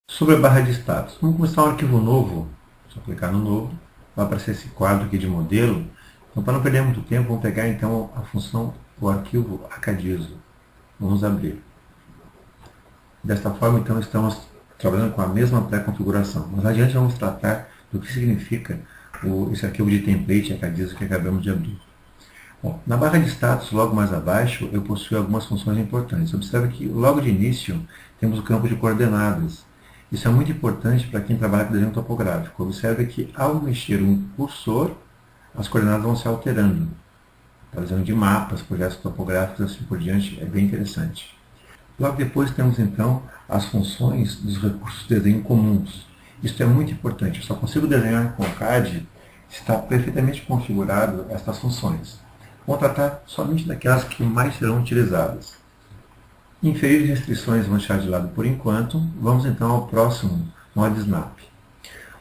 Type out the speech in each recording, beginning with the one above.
Sobre a barra de status, vamos começar um arquivo novo. Só clicar no novo, vai aparecer esse quadro aqui de modelo. Então, para não perder muito tempo, vamos pegar então a função, o arquivo acadiso. Vamos abrir. Desta forma, então, estamos trabalhando com a mesma pré-configuração. Mas adiante vamos tratar do que significa esse arquivo de template acadiso que acabamos de abrir. Bom, na barra de status, logo mais abaixo, eu possuo algumas funções importantes. Observe que logo de início temos o campo de coordenadas. Isso é muito importante para quem trabalha com desenho topográfico. Observe que ao mexer um cursor, as coordenadas vão se alterando. Trazendo de mapas, projetos topográficos e assim por diante, é bem interessante. Logo depois temos então as funções dos recursos de desenho comuns. Isso é muito importante. Eu só consigo desenhar com o CAD se está perfeitamente configurado estas funções. Vamos tratar somente daquelas que mais serão utilizadas. Inferir restrições vamos deixar de lado por enquanto. Vamos então ao próximo Mod Snap.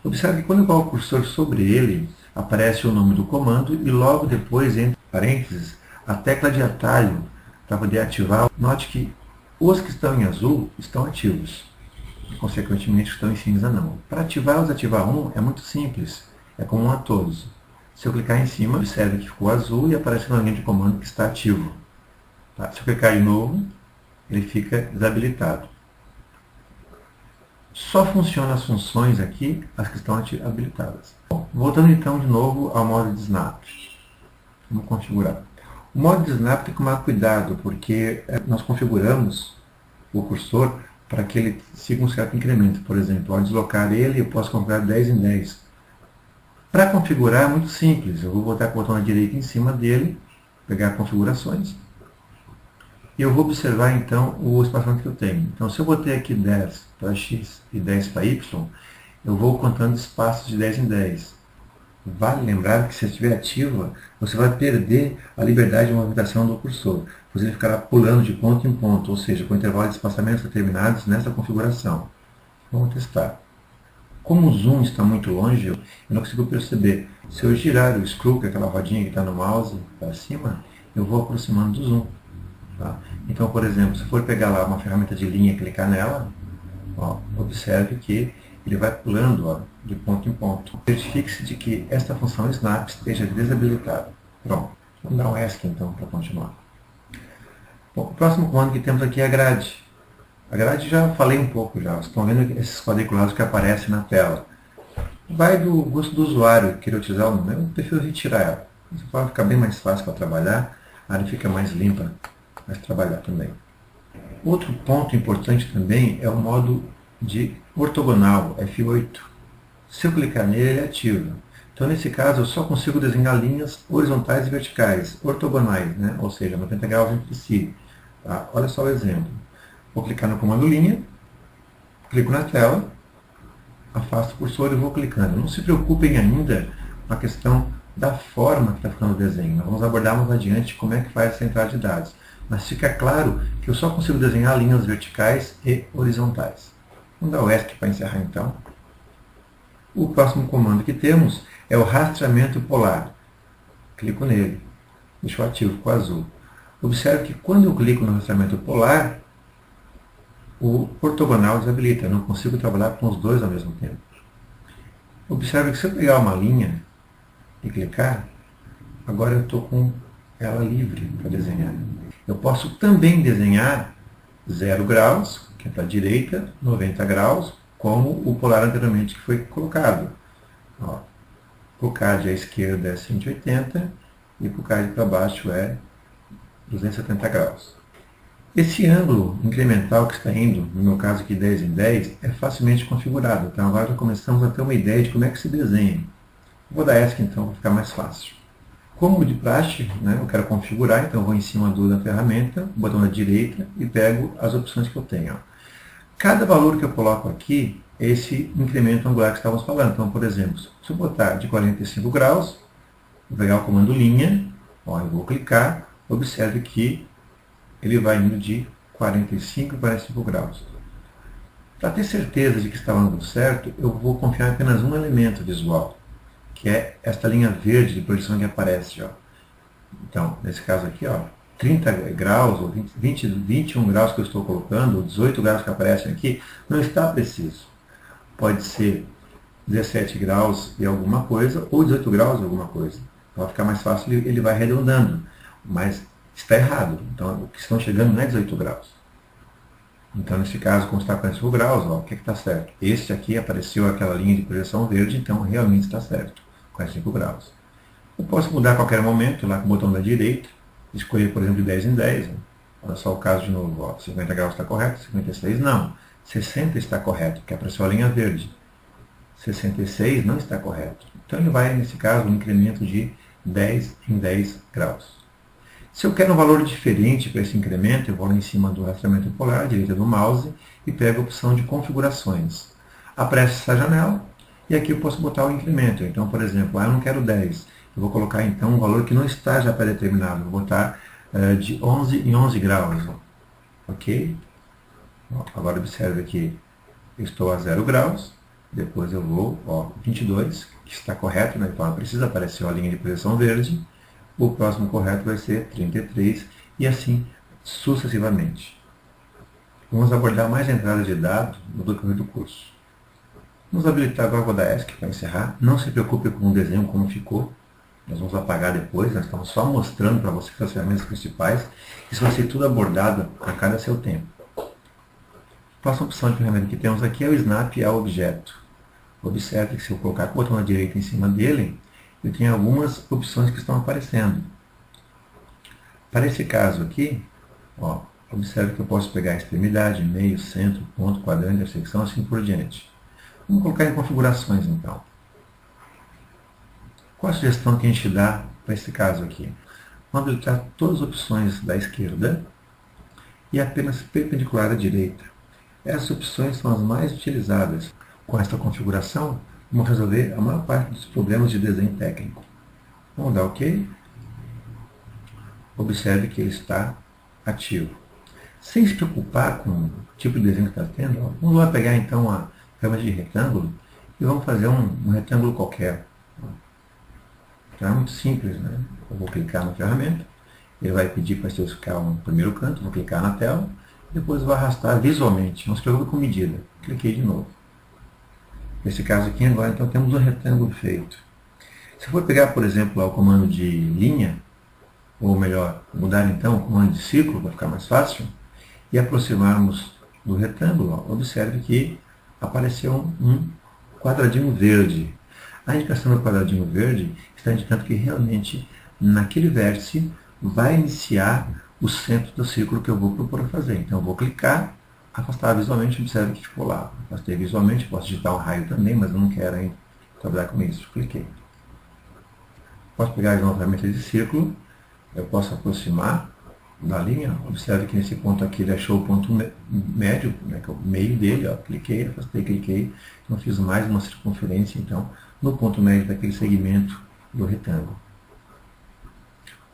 Observe que quando eu coloco o cursor sobre ele, aparece o nome do comando e logo depois, entre parênteses, a tecla de atalho para poder ativar. Note que os que estão em azul estão ativos. Consequentemente, os que estão em cinza não. Para ativar ou desativar um é muito simples. É comum a todos. Se eu clicar em cima, observe que ficou azul e aparece na linha de comando que está ativo. Tá? Se eu clicar de novo, ele fica desabilitado. Só funcionam as funções aqui, as que estão habilitadas. Bom, voltando então de novo ao modo de Snap. Vamos configurar. O modo de Snap tem que tomar cuidado, porque nós configuramos o cursor para que ele siga um certo incremento. Por exemplo, ao deslocar ele, eu posso configurar 10 em 10. Para configurar é muito simples. Eu vou botar com o botão à direita em cima dele, pegar configurações. E eu vou observar então o espaçamento que eu tenho. Então, se eu botei aqui 10 para x e 10 para y, eu vou contando espaços de 10 em 10. Vale lembrar que se estiver ativa, você vai perder a liberdade de movimentação do cursor, pois ele ficará pulando de ponto em ponto, ou seja, com intervalos de espaçamentos determinados nessa configuração. Vamos testar. Como o zoom está muito longe, eu não consigo perceber. Se eu girar o screw, que é aquela rodinha que está no mouse, para cima, eu vou aproximando do zoom. Tá? Então, por exemplo, se for pegar lá uma ferramenta de linha e clicar nela, ó, observe que ele vai pulando, ó, de ponto em ponto. Certifique-se de que esta função Snap esteja desabilitada. Pronto. Vamos dar um ESC então para continuar. Bom, o próximo comando que temos aqui é a grade. A grade já falei um pouco já. Vocês estão vendo esses quadriculados que aparecem na tela. Vai do gosto do usuário querer utilizar o número. Eu prefiro retirar ela. Isso vai ficar bem mais fácil para trabalhar. A área fica mais limpa para trabalhar também. Outro ponto importante também é o modo de ortogonal, F8. Se eu clicar nele, ele ativa. Então, nesse caso, eu só consigo desenhar linhas horizontais e verticais, ortogonais, né? Ou seja, 90 graus entre si. Tá? Olha só o exemplo. Vou clicar no comando linha, clico na tela, afasto o cursor e vou clicando. Não se preocupem ainda com a questão da forma que está ficando o desenho. Nós vamos abordar mais adiante como é que faz essa entrada de dados. Mas fica claro que eu só consigo desenhar linhas verticais e horizontais. Vamos dar o ESC para encerrar então. O próximo comando que temos é o rastreamento polar. Clico nele, deixo ativo com azul. Observe que quando eu clico no rastreamento polar, o ortogonal desabilita. Eu não consigo trabalhar com os dois ao mesmo tempo. Observe que se eu pegar uma linha e clicar, agora eu estou com ela livre para desenhar. Eu posso também desenhar 0 graus, que é para a direita, 90 graus, como o polar anteriormente que foi colocado. Ó, o CAD à esquerda é 180 e o CAD para baixo é 270 graus. Esse ângulo incremental que está indo, no meu caso aqui 10 em 10, é facilmente configurado. Então agora já começamos a ter uma ideia de como é que se desenha. Vou dar ESC então para ficar mais fácil. Como de praxe, né, eu quero configurar, então eu vou em cima da ferramenta, botão da direita e pego as opções que eu tenho. Ó. Cada valor que eu coloco aqui é esse incremento angular que estávamos falando. Então, por exemplo, se eu botar de 45 graus, vou pegar o comando linha, ó, eu vou clicar, observe que ele vai indo de 45 para 45 graus. Para ter certeza de que está dando certo, eu vou confiar em apenas um elemento visual, que é esta linha verde de projeção que aparece. Ó. Então, nesse caso aqui, ó, 30 graus, ou 21 graus que eu estou colocando, ou 18 graus que aparecem aqui, não está preciso. Pode ser 17 graus e alguma coisa, ou 18 graus e alguma coisa. Para ficar mais fácil, ele vai arredondando. Mas está errado. Então, o que estão chegando não é 18 graus. Então, nesse caso, como está 45 graus, ó, o que está certo? Este aqui apareceu aquela linha de projeção verde, então realmente está certo. 45 graus. Eu posso mudar a qualquer momento, lá com o botão da direita, escolher, por exemplo, de 10 em 10. Ó. Olha só o caso de novo. Ó, 50 graus está correto, 56 não. 60 está correto, porque apareceu a linha verde. 66 não está correto. Então, ele vai, nesse caso, um incremento de 10 em 10 graus. Se eu quero um valor diferente para esse incremento, eu vou lá em cima do rastreamento polar, à direita do mouse, e pego a opção de configurações. Aparece essa janela, e aqui eu posso botar o incremento. Então, por exemplo, eu não quero 10. Eu vou colocar, então, um valor que não está já pré-determinado. Vou botar de 11 em 11 graus. Ok? Agora, observe aqui, eu estou a 0 graus. Depois eu vou, ó, 22, que está correto, né? Então, precisa aparecer a linha de projeção verde. O próximo correto vai ser 33 e assim sucessivamente. Vamos abordar mais entradas de dados no decorrer do curso. Vamos habilitar agora o Rodaesc para encerrar. Não se preocupe com o desenho como ficou. Nós vamos apagar depois, nós estamos só mostrando para você as ferramentas principais. Isso vai ser tudo abordado a cada seu tempo. A próxima opção de ferramenta que temos aqui é o Snap ao Objeto. Observe que se eu colocar com o botão da direita em cima dele, eu tenho algumas opções que estão aparecendo. Para esse caso aqui, ó, observe que eu posso pegar a extremidade, meio, centro, ponto, quadrante, intersecção, assim por diante. Vamos colocar em configurações, então. Qual a sugestão que a gente dá para esse caso aqui? Vamos habilitar todas as opções da esquerda e apenas perpendicular à direita. Essas opções são as mais utilizadas. Com esta configuração, vamos resolver a maior parte dos problemas de desenho técnico. Vamos dar OK. Observe que ele está ativo. Sem se preocupar com o tipo de desenho que está tendo, ó, vamos lá pegar então a ferramenta de retângulo e vamos fazer um retângulo qualquer. Então é muito simples, né? Eu vou clicar na ferramenta, ele vai pedir para especificar um primeiro canto, vou clicar na tela, depois vou arrastar visualmente. Não se preocupe com medida. Cliquei de novo. Nesse caso aqui, agora, então, temos um retângulo feito. Se eu for pegar, por exemplo, o comando de linha, ou melhor, mudar então o comando de círculo, para ficar mais fácil, e aproximarmos do retângulo, ó, observe que apareceu um quadradinho verde. A indicação do quadradinho verde está indicando que realmente, naquele vértice, vai iniciar o centro do círculo que eu vou propor fazer. Então, eu vou clicar, afastar visualmente, observe que ficou lá. Afastei visualmente, posso digitar um raio também, mas eu não quero ainda trabalhar com isso. Cliquei. Posso pegar de novo a ferramenta de círculo, eu posso aproximar da linha, observe que nesse ponto aqui ele achou o ponto médio, né, que é o meio dele, ó, cliquei, afastei, cliquei, então fiz mais uma circunferência, então, no ponto médio daquele segmento do retângulo.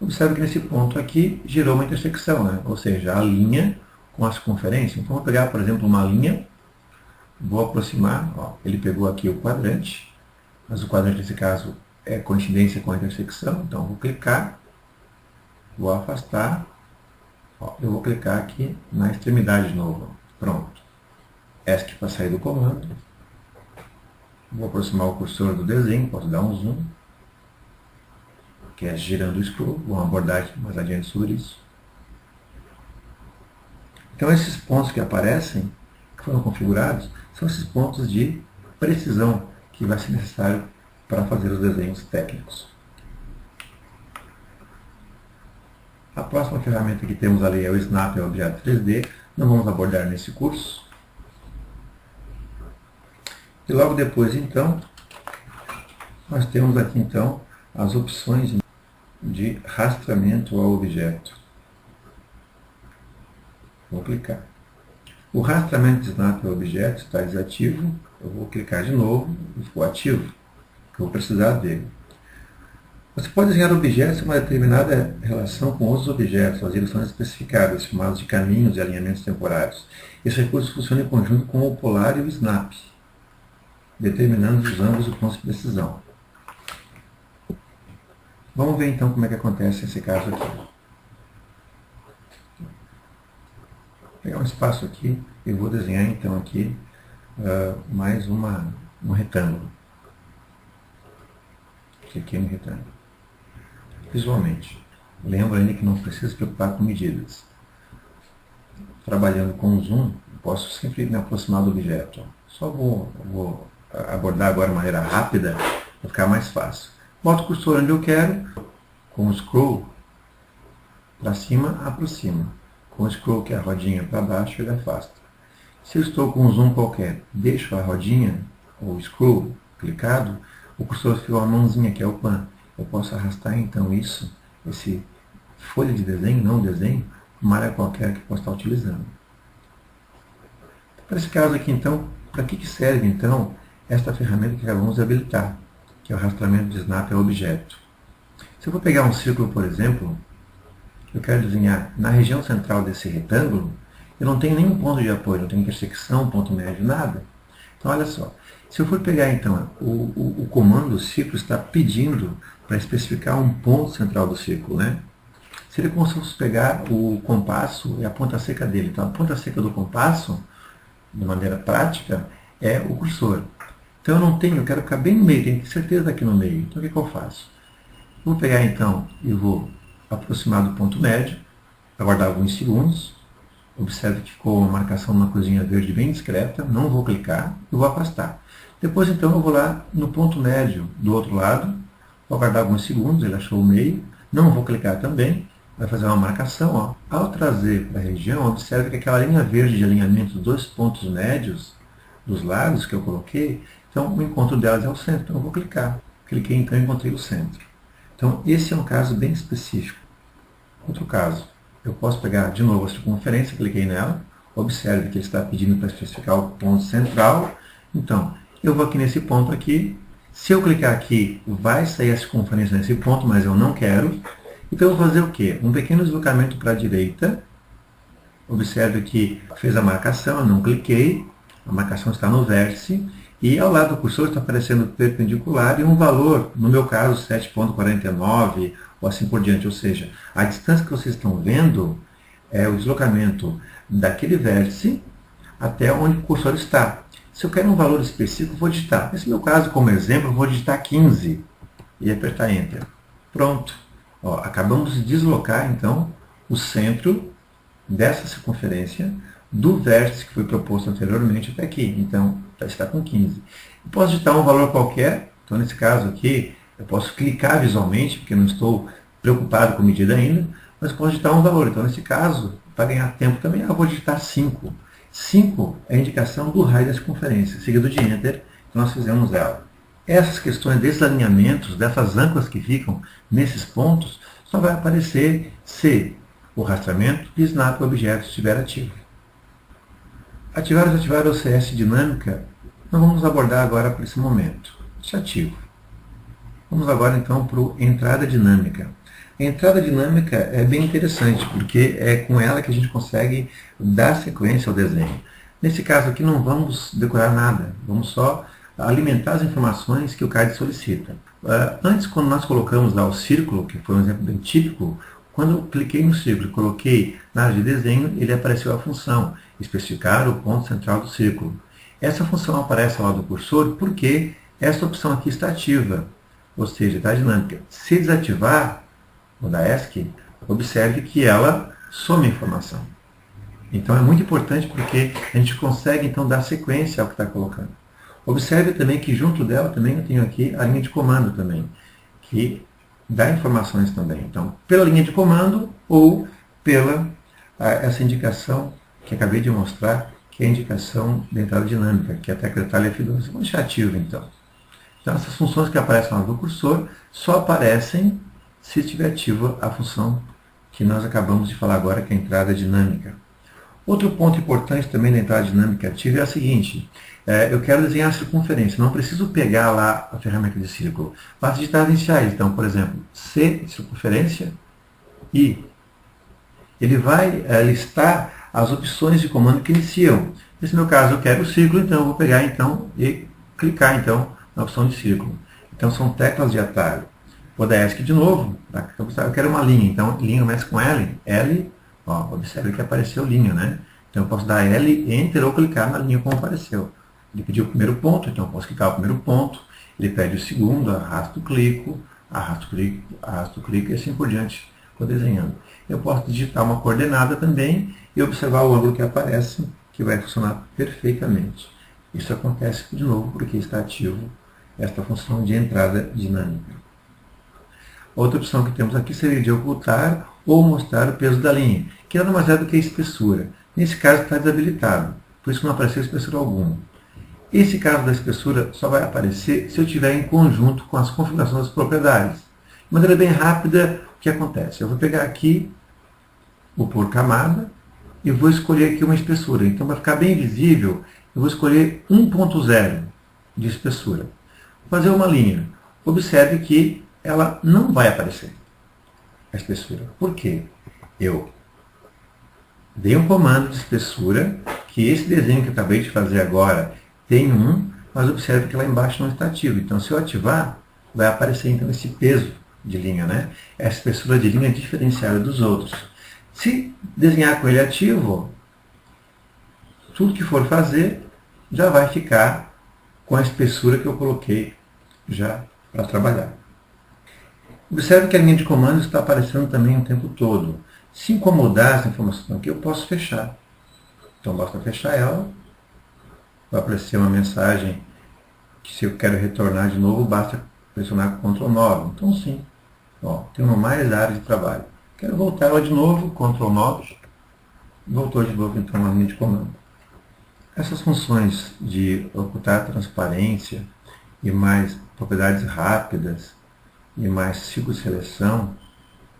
Observe que nesse ponto aqui gerou uma intersecção, né, ou seja, a linha com a circunferência. Então, vou pegar, por exemplo, uma linha, vou aproximar, ó, ele pegou aqui o quadrante, mas o quadrante nesse caso é coincidência com a intersecção, então vou clicar, vou afastar, ó, eu vou clicar aqui na extremidade de novo, pronto. ESC para sair do comando, vou aproximar o cursor do desenho, posso dar um zoom, que é girando o scroll, vamos abordar mais adiante sobre isso. Então, esses pontos que aparecem, que foram configurados, são esses pontos de precisão que vai ser necessário para fazer os desenhos técnicos. A próxima ferramenta que temos ali é o Snap ao Objeto 3D, não vamos abordar nesse curso. E logo depois, então, nós temos aqui, então, as opções de rastreamento ao objeto. Vou clicar. O rastreamento de snap ao objeto está desativo. Eu vou clicar de novo e ficou ativo, que eu vou precisar dele. Você pode desenhar objetos em uma determinada relação com outros objetos, as direções especificadas, chamadas de caminhos e alinhamentos temporários. Esse recurso funciona em conjunto com o polar e o snap, determinando os ângulos e pontos de precisão. Vamos ver então como é que acontece esse caso aqui. Vou pegar um espaço aqui e vou desenhar então aqui mais um retângulo. Cliquei no retângulo. Visualmente. Lembra ainda que não precisa se preocupar com medidas. Trabalhando com o zoom, posso sempre me aproximar do objeto. Só vou abordar agora de maneira rápida, para ficar mais fácil. Boto o cursor onde eu quero, com o scroll para cima, aproxima. Com o scroll, que é a rodinha, para baixo, ele afasta. Se eu estou com um zoom qualquer, deixo a rodinha, ou scroll, clicado, o cursor fica uma mãozinha, que é o pan. Eu posso arrastar então esse folha de desenho, não desenho, uma área qualquer que eu possa estar utilizando. Para esse caso aqui então, para que serve então esta ferramenta que acabamos de habilitar, que é o rastreamento de snap ao objeto? Se eu for pegar um círculo, por exemplo, eu quero desenhar na região central desse retângulo, eu não tenho nenhum ponto de apoio, não tenho intersecção, ponto médio, nada. Então olha só, se eu for pegar então, o comando, o círculo está pedindo para especificar um ponto central do círculo, né? Seria como se eu fosse pegar o compasso e a ponta seca dele. Então a ponta seca do compasso, de maneira prática, é o cursor. Então eu quero ficar bem no meio, tenho certeza aqui no meio. Então o que eu faço? Vou pegar então e vou aproximar do ponto médio, aguardar alguns segundos. Observe que ficou uma marcação numa coisinha verde bem discreta, não vou clicar e vou afastar. Depois então eu vou lá no ponto médio do outro lado, vou aguardar alguns segundos, ele achou o meio, não vou clicar também, vai fazer uma marcação. Ó. Ao trazer para a região, observe que aquela linha verde de alinhamento dos dois pontos médios dos lados que eu coloquei, então o encontro delas é o centro, então eu vou clicar. Cliquei então e encontrei o centro. Então esse é um caso bem específico. Outro caso. Eu posso pegar de novo a circunferência, cliquei nela, observe que ele está pedindo para especificar o ponto central. Então, eu vou aqui nesse ponto aqui. Se eu clicar aqui, vai sair a circunferência nesse ponto, mas eu não quero. Então, eu vou fazer o quê? Um pequeno deslocamento para a direita. Observe que fez a marcação, eu não cliquei. A marcação está no vértice. E ao lado do cursor está aparecendo perpendicular e um valor, no meu caso, 7,49 ou assim por diante. Ou seja, a distância que vocês estão vendo é o deslocamento daquele vértice até onde o cursor está. Se eu quero um valor específico, vou digitar. Nesse meu caso, como exemplo, eu vou digitar 15 e apertar Enter. Pronto. Ó, acabamos de deslocar, então, o centro dessa circunferência do vértice que foi proposto anteriormente até aqui. Então, está com 15. Eu posso digitar um valor qualquer. Então, nesse caso aqui, eu posso clicar visualmente, porque não estou preocupado com medida ainda, mas posso digitar um valor. Então, nesse caso, para ganhar tempo também, eu vou digitar 5. 5 é a indicação do raio da circunferência, seguido de Enter, que nós fizemos ela. Essas questões desses alinhamentos, dessas âncoras que ficam nesses pontos, só vai aparecer se o rastreamento de snap objeto estiver ativo. Ativar ou desativar a OCS dinâmica, nós vamos abordar agora para esse momento. Ativo. Vamos agora então para a entrada dinâmica. A entrada dinâmica é bem interessante, porque é com ela que a gente consegue dar sequência ao desenho. Nesse caso aqui não vamos decorar nada, vamos só alimentar as informações que o CAD solicita. Antes, quando nós colocamos lá o círculo, que foi um exemplo bem típico, quando eu cliquei no círculo e coloquei na área de desenho, ele apareceu a função, especificar o ponto central do círculo. Essa função aparece ao lado do cursor porque essa opção aqui está ativa, ou seja, está dinâmica. Se desativar, ou da ESC, observe que ela some a informação. Então é muito importante porque a gente consegue então dar sequência ao que está colocando. Observe também que junto dela também eu tenho aqui a linha de comando também, que dá informações também. Então, pela linha de comando ou pela essa indicação que acabei de mostrar, que é a indicação da entrada dinâmica, que é a tecla detalhe F12. Vamos deixar ativo então. Então essas funções que aparecem lá no cursor só aparecem se estiver ativa a função que nós acabamos de falar agora, que é a entrada dinâmica. Outro ponto importante também da entrada dinâmica ativa é a seguinte, eu quero desenhar a circunferência, não preciso pegar lá a ferramenta de círculo, basta digitar as iniciais, então, por exemplo, C, circunferência, I. Ele vai listar as opções de comando que iniciam. Nesse meu caso, eu quero o círculo, então eu vou pegar então, e clicar então, na opção de círculo. Então, são teclas de atalho. Vou dar ESC de novo, tá? Eu quero uma linha, então linha começa com L, L, ó, observe que apareceu linha, né? Então eu posso dar L, Enter ou clicar na linha como apareceu. Ele pediu o primeiro ponto, então eu posso clicar o primeiro ponto, ele pede o segundo, arrasto, clico, arrasto, clico e assim por diante, vou desenhando. Eu posso digitar uma coordenada também e observar o ângulo que aparece, que vai funcionar perfeitamente. Isso acontece de novo porque está ativo esta função de entrada dinâmica. Outra opção que temos aqui seria de ocultar ou mostrar o peso da linha, que nada mais é do que a espessura. Nesse caso está desabilitado, por isso não apareceu espessura alguma. Esse caso da espessura só vai aparecer se eu tiver em conjunto com as configurações das propriedades. De maneira bem rápida, o que acontece? Eu vou pegar aqui, vou pôr camada, e vou escolher aqui uma espessura. Então, para ficar bem visível, eu vou escolher 1.0 de espessura. Vou fazer uma linha. Observe que ela não vai aparecer, a espessura. Por quê? Eu dei um comando de espessura, que esse desenho que eu acabei de fazer agora tem mas observe que lá embaixo não está ativo. Então, se eu ativar, vai aparecer então esse peso de linha, né? Essa espessura de linha é diferenciada dos outros. Se desenhar com ele ativo, tudo que for fazer já vai ficar com a espessura que eu coloquei já para trabalhar. Observe que a linha de comando está aparecendo também o tempo todo. Se incomodar essa informação aqui, eu posso fechar. Então, basta fechar ela. Vai aparecer uma mensagem que, se eu quero retornar de novo, basta pressionar Ctrl 9. Então, sim, ó, tem uma mais área de trabalho. Quero voltar ela de novo, Ctrl 9. Voltou de novo, então, a linha de comando. Essas funções de ocultar transparência e mais propriedades rápidas e mais ciclo de seleção,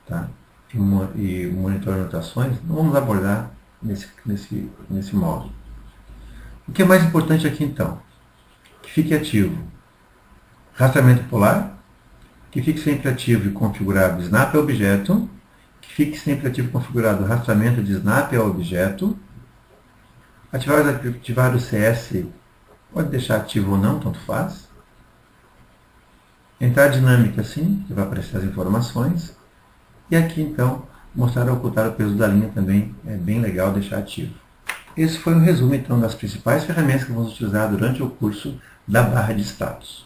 tá? e monitor de anotações, não vamos abordar nesse módulo. O que é mais importante aqui, então? Que fique ativo rastreamento polar, que fique sempre ativo e configurado snap a objeto, que fique sempre ativo e configurado rastreamento de snap ao objeto, ativar o CS, pode deixar ativo ou não, tanto faz. Entrar dinâmica, sim, que vai aparecer as informações. E aqui, então, mostrar e ocultar o peso da linha também é bem legal deixar ativo. Esse foi um resumo, então, das principais ferramentas que vamos utilizar durante o curso da barra de status.